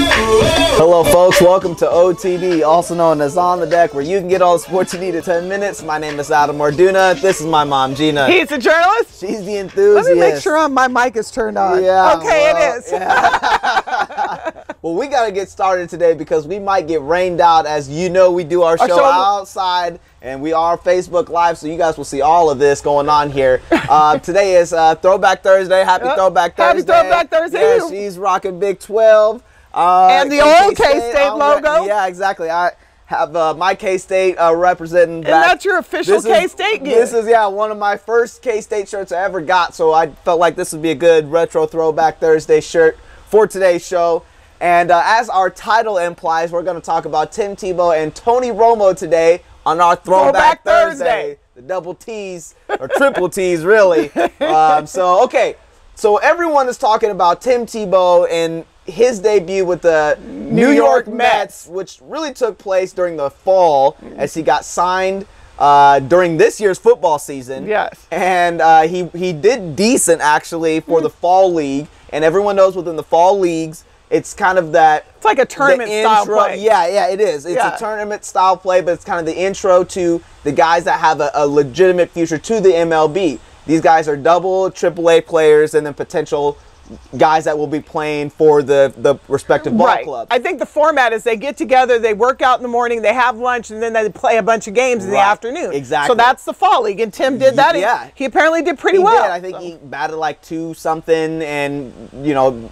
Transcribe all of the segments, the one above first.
Hello folks, welcome to OTD, also known as On the Deck, where you can get all the sports you need in 10 minutes. My name is Adam Orduna. This is my mom, Gina. He's the journalist? She's the enthusiast. Let me make sure my mic is turned on. Yeah, okay, well, it is. Yeah. Well, we got to get started today because we might get rained out. As you know, we do our show outside, and we are Facebook Live, so you guys will see all of this going on here. Today is Throwback Thursday. Happy Throwback Thursday. Happy Throwback Thursday. Yeah, she's rocking Big 12. And the old K-State logo. Yeah, exactly. I have my K-State representing. And that's your official K-State gear. This is, one of my first K-State shirts I ever got, so I felt like this would be a good retro Throwback Thursday shirt for today's show. And as our title implies, we're going to talk about Tim Tebow and Tony Romo today on our Throwback Thursday. The double T's, or triple T's, really. So everyone is talking about Tim Tebow and his debut with the New York Mets, which really took place during the fall as he got signed during this year's football season. Yes. And he did decent, actually, for the fall league. And everyone knows within the fall leagues, it's kind of that... It's like a tournament-style play. Yeah, it is. It's a tournament-style play, but it's kind of the intro to the guys that have a legitimate future to the MLB. These guys are double, AAA players, and then potential guys that will be playing for the respective ball clubs. I think the format is they get together, they work out in the morning, they have lunch, and then they play a bunch of games in the afternoon. Exactly. So that's the fall league, and Tim did that. Yeah. He apparently did pretty well. Did. I think he batted like 2-something and,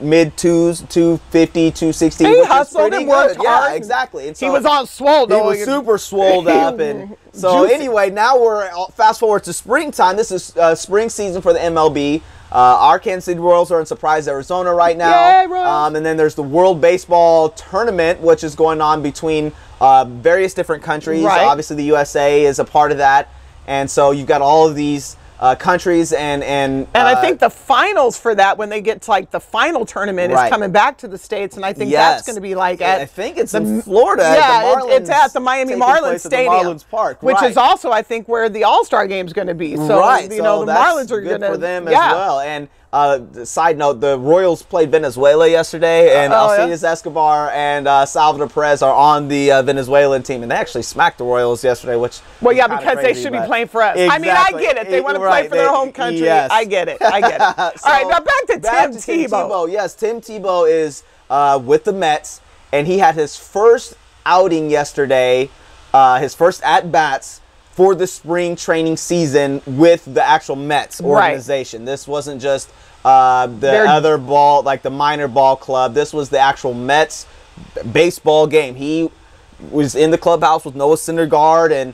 mid-twos, 250, 260. He hustled and worked hard. Yeah, exactly. And so he was on swole, though. He was super swolled up. And so anyway, now we're fast forward to springtime. This is spring season for the MLB. Our Kansas City Royals are in Surprise, Arizona right now. Yay, and then there's the World Baseball Tournament, which is going on between various different countries. Obviously, the USA is a part of that. And so you've got all of these countries and I think the finals for that, when they get to like the final tournament, is coming back to the States, and I think that's going to be like at... I think it's in Florida. Yeah, it's at the Miami Marlins Stadium, Marlins Park, which is also, I think, where the All-Star Game is going to be. So, the Marlins are going to... good for them as well. And side note, the Royals played Venezuela yesterday, and Alcides Escobar and Salvador Perez are on the Venezuelan team, and they actually smacked the Royals yesterday, which because they should be playing for us. Exactly. I mean, I get it. They want to play for their home country. Yes. I get it. All right, now back to Tim Tebow. Yes, Tim Tebow is with the Mets, and he had his first outing yesterday, his first at-bats for the spring training season with the actual Mets organization. This wasn't just other ball, like the minor ball club. This was the actual Mets baseball game. He was in the clubhouse with Noah Syndergaard and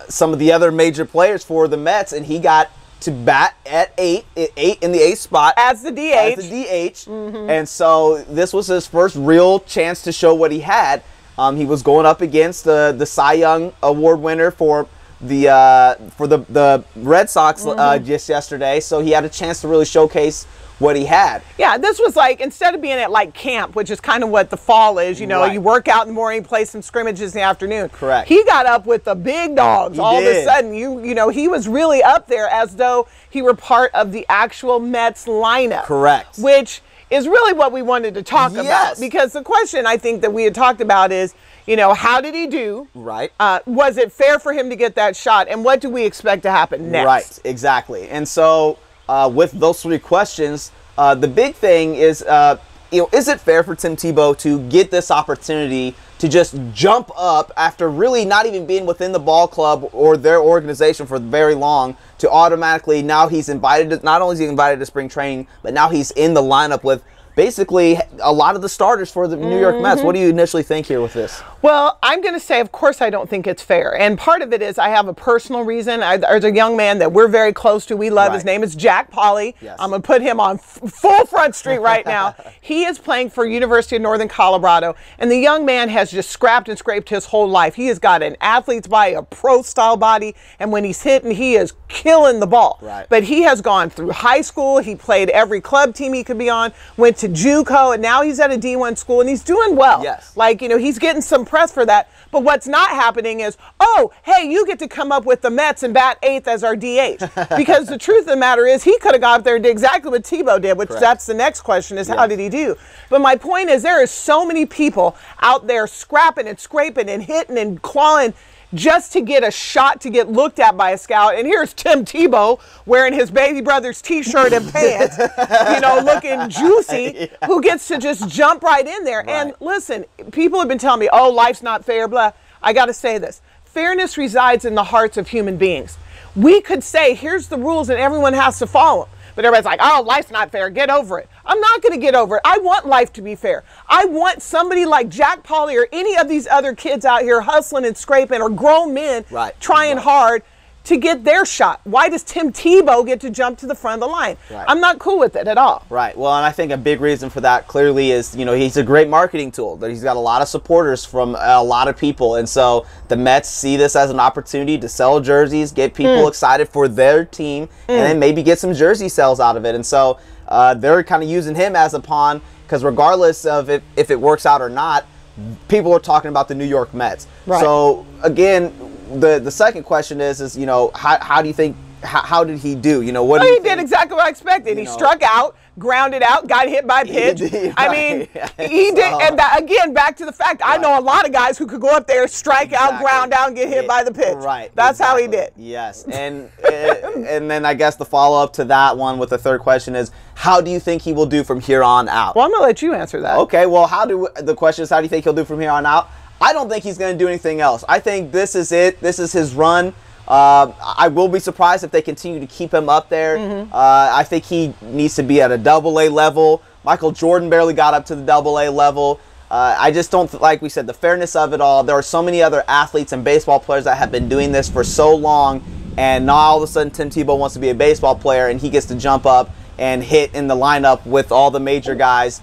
some of the other major players for the Mets, and he got to bat at 8 in the 8th spot as the DH. And so this was his first real chance to show what he had. He was going up against the Cy Young Award winner for the Red Sox just yesterday, so he had a chance to really showcase what he had. Yeah, this was like, instead of being at like camp, which is kind of what the fall is, you work out in the morning, play some scrimmages in the afternoon. Correct. He got up with the big dogs. All of a sudden, he was really up there as though he were part of the actual Mets lineup. Correct. Which is really what we wanted to talk about, because the question I think that we had talked about is, how did he do? Right. Was it fair for him to get that shot? And what do we expect to happen next? Right, exactly. And so with those three questions, the big thing is, is it fair for Tim Tebow to get this opportunity to just jump up after really not even being within the ball club or their organization for very long, to automatically now he's invited, not only is he invited to spring training, but now he's in the lineup with basically a lot of the starters for the New York Mets. What do you initially think here with this? Well, I'm going to say, of course, I don't think it's fair. And part of it is I have a personal reason. There's a young man that we're very close to. We love. His name is Jack Polly. Yes. I'm going to put him on full Front Street right now. He is playing for University of Northern Colorado, and the young man has just scrapped and scraped his whole life. He has got an athlete's body, a pro-style body, and when he's hitting, he is killing the ball. Right. But he has gone through high school. He played every club team he could be on, went to JUCO, and now he's at a D1 school, and he's doing well. Yes. Like, you know, he's getting some press for that. But what's not happening is, oh, hey, you get to come up with the Mets and bat 8th as our DH. Because the truth of the matter is, he could have gone up there and did exactly what Tebow did, which that's the next question is, how did he do? But my point is, there is so many people out there scrapping and scraping and hitting and clawing just to get a shot to get looked at by a scout. And here's Tim Tebow wearing his baby brother's T-shirt and pants, you know, looking juicy, who gets to just jump right in there. And listen, people have been telling me, oh, life's not fair, blah. I got to say this. Fairness resides in the hearts of human beings. We could say, here's the rules and everyone has to follow them. But everybody's like, oh, life's not fair. Get over it. I'm not going to get over it. I want life to be fair. I want somebody like Jack Pauly or any of these other kids out here hustling and scraping, or grown men trying hard to get their shot. Why does Tim Tebow get to jump to the front of the line? I'm not cool with it at all. Right. Well, and I think a big reason for that clearly is, you know, he's a great marketing tool. That he's got a lot of supporters from a lot of people. And so the Mets see this as an opportunity to sell jerseys, get people excited for their team, and then maybe get some jersey sales out of it. And so they're kind of using him as a pawn, because regardless of if it works out or not, people are talking about the New York Mets. So again, the second question is you know, how do you think, how did he do? You know, what do you think? He did exactly what I expected. He struck out, grounded out, got hit by a pitch. I mean, he did. And again, back to the fact, I know a lot of guys who could go up there, strike out, ground out, and get hit by the pitch. That's how he did. Yes. And and then I guess the follow-up to that one with the third question is, how do you think he will do from here on out? Well, I'm going to let you answer that. Okay. Well, the question is, how do you think he'll do from here on out? I don't think he's going to do anything else. I think this is it. This is his run. I will be surprised if they continue to keep him up there. I think he needs to be at a AA level. Michael Jordan barely got up to the AA level. I just don't, like we said, the fairness of it all. There are so many other athletes and baseball players that have been doing this for so long, and now all of a sudden Tim Tebow wants to be a baseball player, and he gets to jump up and hit in the lineup with all the major guys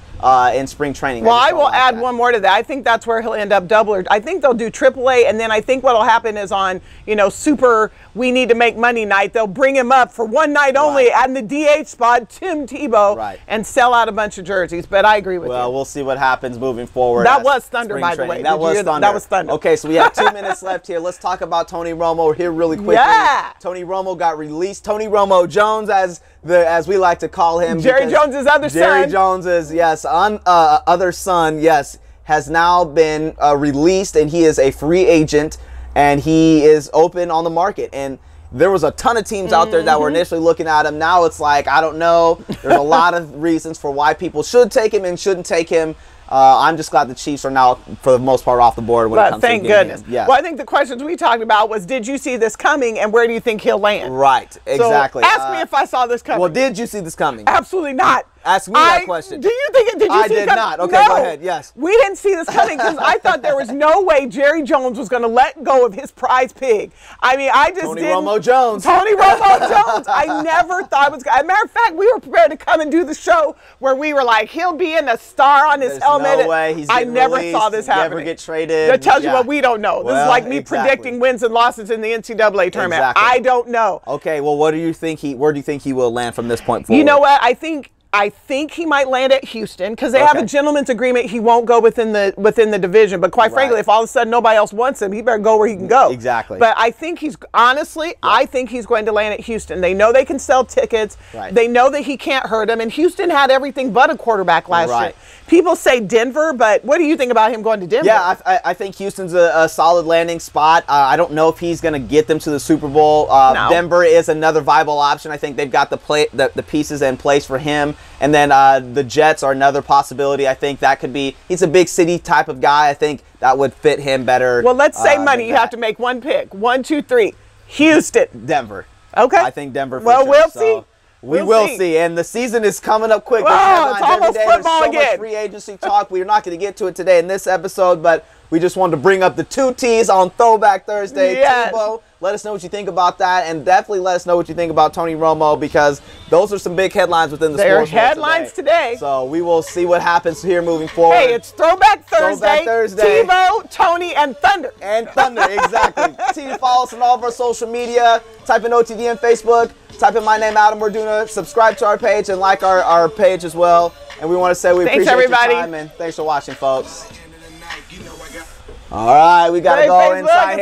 in spring training. Well, I will add one more to that. I think that's where he'll end up double. I think they'll do AAA, and then I think what will happen is on, you know, Super We Need to Make Money night, they'll bring him up for one night only at the DH spot, Tim Tebow, and sell out a bunch of jerseys. But I agree with you. Well, we'll see what happens moving forward. That was thunder, by the way. That was thunder. That was thunder. Okay, so we have 2 minutes left here. Let's talk about Tony Romo here really quickly. Tony Romo got released. Tony Romo Jones, as we like to call him. Jerry Jones's other son. Jerry Jones's, yes, other son, yes, has now been released, and he is a free agent, and he is open on the market. And there was a ton of teams out there that were initially looking at him. Now it's like, I don't know. There's a lot of reasons for why people should take him and shouldn't take him. I'm just glad the Chiefs are now, for the most part, off the board when it comes to thank goodness. Well, I think the questions we talked about was, did you see this coming, and where do you think he'll land? Right, exactly. So ask me if I saw this coming. Well, did you see this coming? Absolutely not. Ask me that question. Do you think it? Did you see it coming? I did not. Okay, no, go ahead. Yes. We didn't see this coming because I thought there was no way Jerry Jones was going to let go of his prize pig. I mean, I just Tony didn't. Romo Jones. Tony Romo Jones. I never thought it was. As a matter of fact, we were prepared to come and do the show where we were like, he'll be in a star on his helmet. No way. He's I never released. Saw this happening. Never get traded. That tells you what we don't know. This is like me predicting wins and losses in the NCAA tournament. I don't know. Okay. Well, what do you think where do you think he will land from this point forward? You know what? I think he might land at Houston because they have a gentleman's agreement. He won't go within the division. But quite frankly, if all of a sudden nobody else wants him, he better go where he can go. Exactly. But I think I think he's going to land at Houston. They know they can sell tickets. They know that he can't hurt them. And Houston had everything but a quarterback last year. People say Denver, but what do you think about him going to Denver? Yeah, I think Houston's a solid landing spot. I don't know if he's going to get them to the Super Bowl. No. Denver is another viable option. I think they've got the pieces in place for him. And then the Jets are another possibility. I think that could be, he's a big city type of guy. I think that would fit him better. Well, let's say money. You have to make one pick. 1, 2, 3. Houston. Denver. Okay. I think Denver for well, sure. We'll see. We will see. And the season is coming up quick. Wow, it's almost football There's so again. much free agency talk. We're not going to get to it today in this episode, but we just wanted to bring up the 2 T's on Throwback Thursday. Yes. Tebow, let us know what you think about that, and definitely let us know what you think about Tony Romo, because those are some big headlines within the sports world. There are headlines today. So we will see what happens here moving forward. Hey, it's Throwback Thursday. Throwback Thursday. Tebow, Tony, and Thunder. And Thunder, exactly. Continue to follow us on all of our social media. Type in OTD on Facebook. Type in my name, Adam. We're doing subscribe to our page and like our page as well. And we want to say we Thanks, appreciate everybody. your time, and thanks for watching, folks. All right, we got to Hey, go Facebook. inside here.